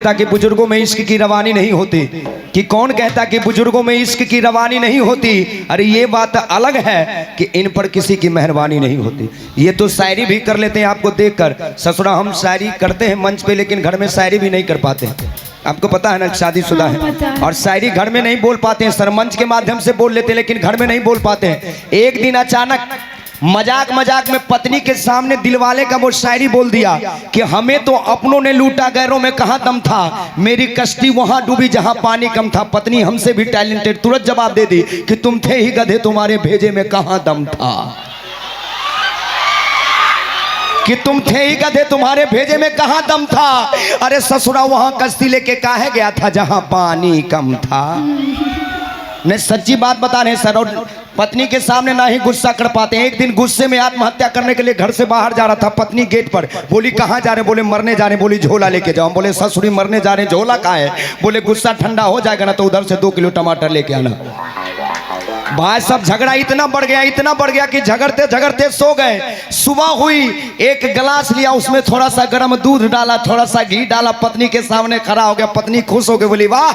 कि बुजुर्गों में इश्क की रवानी नहीं होती, कि कौन कहता कि बुजुर्गों में इश्क की रवानी नहीं होती। अरे ये बात अलग है कि इन पर किसी की मेहरबानी नहीं होती। ये तो शायरी भी कर लेते हैं आपको देखकर। ससुरा हम शायरी करते हैं मंच पे, लेकिन घर में शायरी भी नहीं कर पाते। आपको पता है ना, शादीशुदा है और शायरी घर में नहीं बोल पाते हैं। सरमंच के माध्यम से बोल लेते हैं लेकिन घर में नहीं बोल पाते हैं। एक दिन अचानक मजाक मजाक में पत्नी के सामने दिलवाले का वो शायरी बोल दिया कि हमें तो अपनों ने लूटा, गैरों में कहाँ दम था, मेरी कश्ती वहां डूबी जहां पानी कम था। पत्नी हमसे भी टैलेंटेड तुरंत जवाब दे दी कि तुम थे ही गधे, तुम्हारे भेजे में कहाँ दम था, कि तुम थे ही गधे, तुम्हारे भेजे में कहाँ दम था। अरे ससुरा वहां कश्ती लेके काहे गया था जहां पानी कम था। नहीं, सच्ची बात बता रहे सर। और पत्नी के सामने ना ही गुस्सा कर पाते हैं। एक दिन गुस्से में आत्महत्या करने के लिए घर से बाहर जा रहा था। पत्नी गेट पर बोली कहाँ जा रहे, बोले मरने जा रहे। बोली झोला लेके जाओ। बोले ससुरी मरने जा रहे, झोला कहाँ है। बोले गुस्सा ठंडा हो जाएगा ना तो उधर से 2 किलो टमाटर लेके आना। भाई सब झगड़ा इतना बढ़ गया कि झगड़ते झगड़ते सो गए। सुबह हुई, एक गिलास लिया, उसमें थोड़ा सा गर्म दूध डाला, थोड़ा सा घी डाला, पत्नी के सामने खड़ा हो गया। पत्नी खुश हो गई, बोली वाह,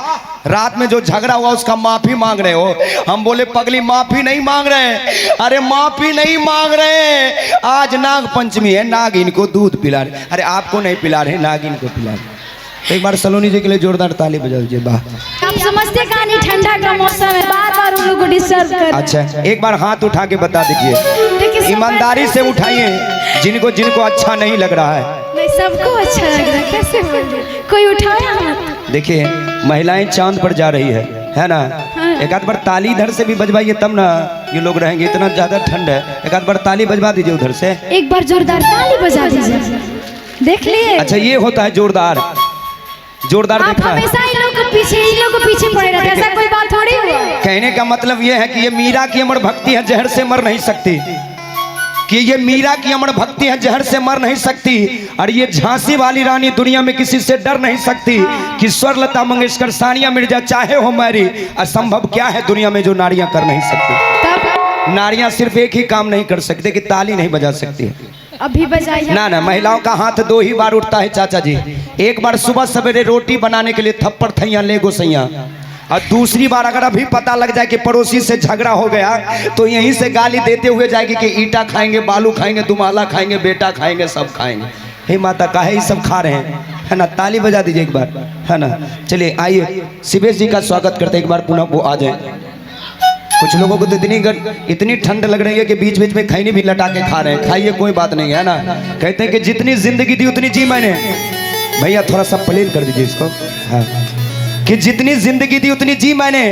रात में जो झगड़ा हुआ उसका माफी मांग रहे हो। हम बोले पगली माफी नहीं मांग रहे। अरे माफी नहीं मांग रहे, आज नाग पंचमी है, नाग इनको दूध पिला रहे। अरे आपको नहीं पिला रहे, नाग इनको पिला रहे। एक बार सलोनी जी के लिए जोरदार ताली बजा दीजिए। वाह, आप समझते कहानी ठंडा का मौसम है, बार-बार उन लोगों को डिस्टर्ब कर। अच्छा, एक बार हाथ उठा के बता दीजिए, ईमानदारी से उठाइए, जिनको जिनको अच्छा नहीं लग रहा है। नहीं, सबको अच्छा लग रहा है। कैसे बोल रहे, कोई उठाया हाथ। देखिए महिलाएं चांद पर जा रही है ना। हाँ। एक आध बार ताली इधर से भी बजवाइए, तब ना ये लोग रहेंगे। इतना ज्यादा ठंड है, एक आध बार ताली बजवा दीजिए उधर से। एक बार जोरदार ताली बजा दीजिए, देख लिए। अच्छा, ये होता है जोरदार देखना है। हमेशा इन लोगों को पीछे पड़े रहते हैं, ऐसा कोई बात थोड़ी हुआ। कहने का मतलब ये है कि ये मीरा की अमर भक्ति है, जहर से मर नहीं सकती। कि ये मीरा की अमर भक्ति है, जहर से मर नहीं सकती। और ये झांसी वाली रानी दुनिया में किसी से डर नहीं सकती। कि स्वर लता मंगेशकर, सानिया मिर्जा चाहे हो मैरी, असंभव क्या है दुनिया में जो नारियां कर नहीं सकती। नारियां सिर्फ एक ही काम नहीं कर सकते कि ताली नहीं बजा सकती है। अभी बजाइए ना, महिलाओं का हाथ 2 ही बार उठता है चाचा जी। एक बार सुबह सवेरे रोटी बनाने के लिए थप्पड़ थैया ले गोसैया, और दूसरी बार अगर अभी पता लग जाए कि पड़ोसी से झगड़ा हो गया तो यहीं से गाली देते हुए जाएगी कि ईटा खाएंगे, बालू खाएंगे, दुमाला खाएंगे, बेटा खाएंगे, सब खाएंगे। हे माता, काहे सब खा रहे हैं, है ना। ताली बजा दीजिए एक बार, है ना। चलिए आइए, शिवेश जी का स्वागत करते एक बार पुनः वो आ जाए। कुछ लोगों को तो इतनी ठंड लग रही है कि बीच बीच में खैनी भी लटा के खा रहे हैं। खाइए, कोई बात नहीं है ना। कहते हैं कि जितनी जिंदगी दी उतनी जी मैंने। भैया थोड़ा सा प्लेन कर दीजिए इसको। हाँ, कि जितनी जिंदगी दी उतनी जी मैंने।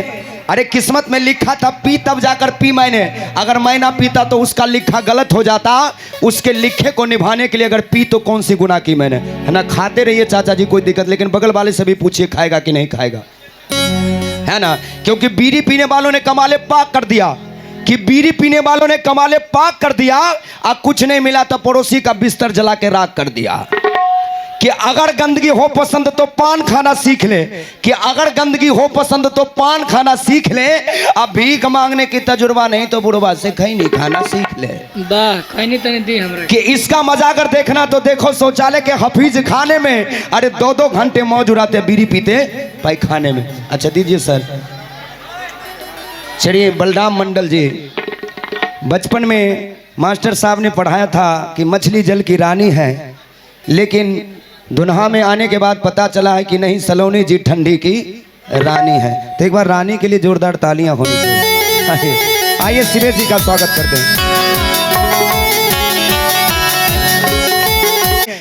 अरे किस्मत में लिखा था पी तब जाकर पी मैंने। अगर मैं ना पीता तो उसका लिखा गलत हो जाता। उसके लिखे को निभाने के लिए अगर पी तो कौन सी गुनाह की मैंने, है ना। खाते रहिए चाचा जी, कोई दिक्कत, लेकिन बगल वाले से भी पूछिए खाएगा कि नहीं खाएगा, है ना। क्योंकि बीड़ी पीने वालों ने कमाले पाक कर दिया, कि बीड़ी पीने वालों ने कमाले पाक कर दिया। अब कुछ नहीं मिला तो पड़ोसी का बिस्तर जला के राख कर दिया। कि अगर गंदगी हो पसंद तो पान खाना सीख ले, कि अगर गंदगी हो पसंद तो पान खाना सीख ले। अब भीख मांगने की तजुर्बा नहीं तो बुढ़वा से खैनी खाना सीख ले। खैनी तो नहीं दी हमरा। कि इसका मजा अगर देखना तो देखो शौचालय के हफीज खाने में। अरे 2-2 घंटे मौज उड़ाते बीड़ी पीते पैखाने में। अच्छा दीजिए सर। चलिए, बलराम मंडल जी, बचपन में मास्टर साहब ने पढ़ाया था कि मछली जल की रानी है, लेकिन दुल्हा में आने के बाद पता चला है कि नहीं, सलोनी जी ठंडी की रानी है। तो एक बार रानी के लिए जोरदार तालियां होनी चाहिए। आइए शिवेश जी का स्वागत करते हैं।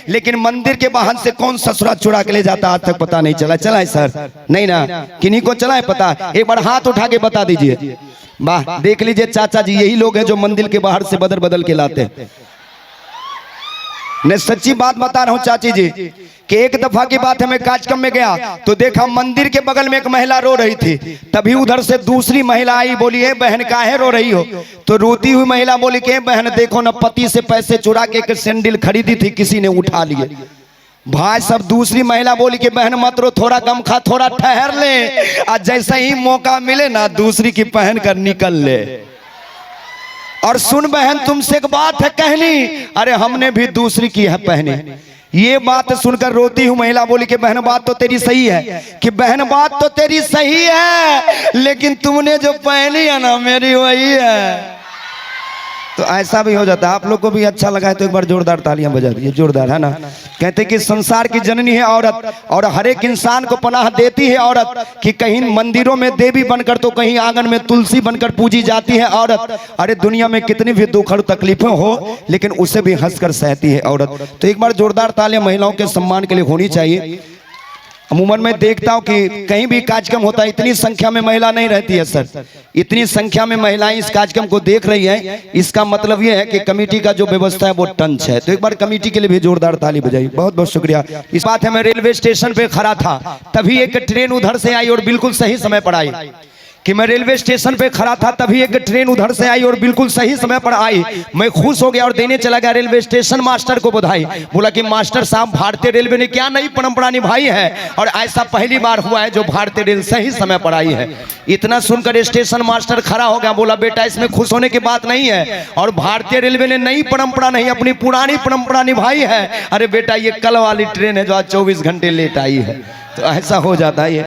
लेकिन मंदिर के वाहन से कौन ससुरा चुरा के ले जाता आज तक पता नहीं चला। चला है सर? नहीं ना, किन्हीं को चला है पता? एक बार हाथ उठा के बता दीजिए। वाह, देख लीजिए चाचा जी, यही लोग हैं जो मंदिर के बाहर से बदल बदल के लाते हैं। मैं सच्ची बात बता रहा हूँ चाची जी, कि एक दफा की बात है, मैं कार्यक्रम में गया तो देखा मंदिर के बगल में एक महिला रो रही थी। तभी उधर से दूसरी महिला आई, बोली है बहन काहे रो रही हो। तो रोती हुई महिला बोली कि बहन देखो ना, पति से पैसे चुरा के एक सैंडल खरीदी थी, किसी ने उठा लिए। भाई सब दूसरी महिला बोली कि बहन मत रो, थोड़ा गम खा, थोड़ा ठहर ले, और जैसे ही मौका मिले ना दूसरी की पहन कर निकल ले। और सुन बहन, तुमसे एक बात है कहनी, अरे हमने भी दूसरी की है पहनी। ये बात सुनकर रोती हूँ। महिला बोली कि बहन बात तो तेरी सही है, कि बहन बात तो तेरी सही है, लेकिन तुमने जो पहनी है ना मेरी वही है। तो ऐसा भी हो जाता है। आप लोग को भी अच्छा लगा है तो एक बार जोरदार तालियां बजा दीजिए, जोरदार, है ना। कहते कि संसार की जननी है औरत, और हर एक इंसान को पनाह देती है औरत, कि कहीं मंदिरों में देवी बनकर तो कहीं आंगन में तुलसी बनकर पूजी जाती है औरत। अरे दुनिया में कितनी भी दुख और तकलीफें हो, लेकिन उसे भी हंसकर सहती है औरत। तो एक बार जोरदार तालियां महिलाओं के सम्मान के लिए होनी चाहिए। अमूमन मैं देखता हूं कि कहीं भी कार्यक्रम होता है इतनी संख्या में महिला नहीं रहती है सर। इतनी संख्या में महिलाएं इस कार्यक्रम को देख रही हैं, इसका मतलब यह है कि कमेटी का जो व्यवस्था है वो टंच है। तो एक बार कमेटी के लिए भी जोरदार ताली बजाइए। बहुत बहुत शुक्रिया। इस बात है, मैं रेलवे स्टेशन पे खड़ा था, तभी एक ट्रेन उधर से आई और बिल्कुल सही समय पर आई। कि मैं रेलवे स्टेशन पे खड़ा था, तभी एक ट्रेन उधर से आई और बिल्कुल सही समय पर आई। मैं खुश हो गया और देने चला गया रेलवे स्टेशन मास्टर को बधाई। बोला कि मास्टर साहब, भारतीय रेलवे ने क्या नई परंपरा निभाई है, और ऐसा पहली बार हुआ है जो भारतीय रेल सही समय पर आई है। इतना सुनकर स्टेशन मास्टर खड़ा हो गया। बोला बेटा, इसमें खुश होने की बात नहीं है, और भारतीय रेलवे ने नई परंपरा नहीं अपनी पुरानी परंपरा निभाई है। अरे बेटा, ये कल वाली ट्रेन है जो आज 24 घंटे लेट आई है। तो ऐसा हो जाता है ये।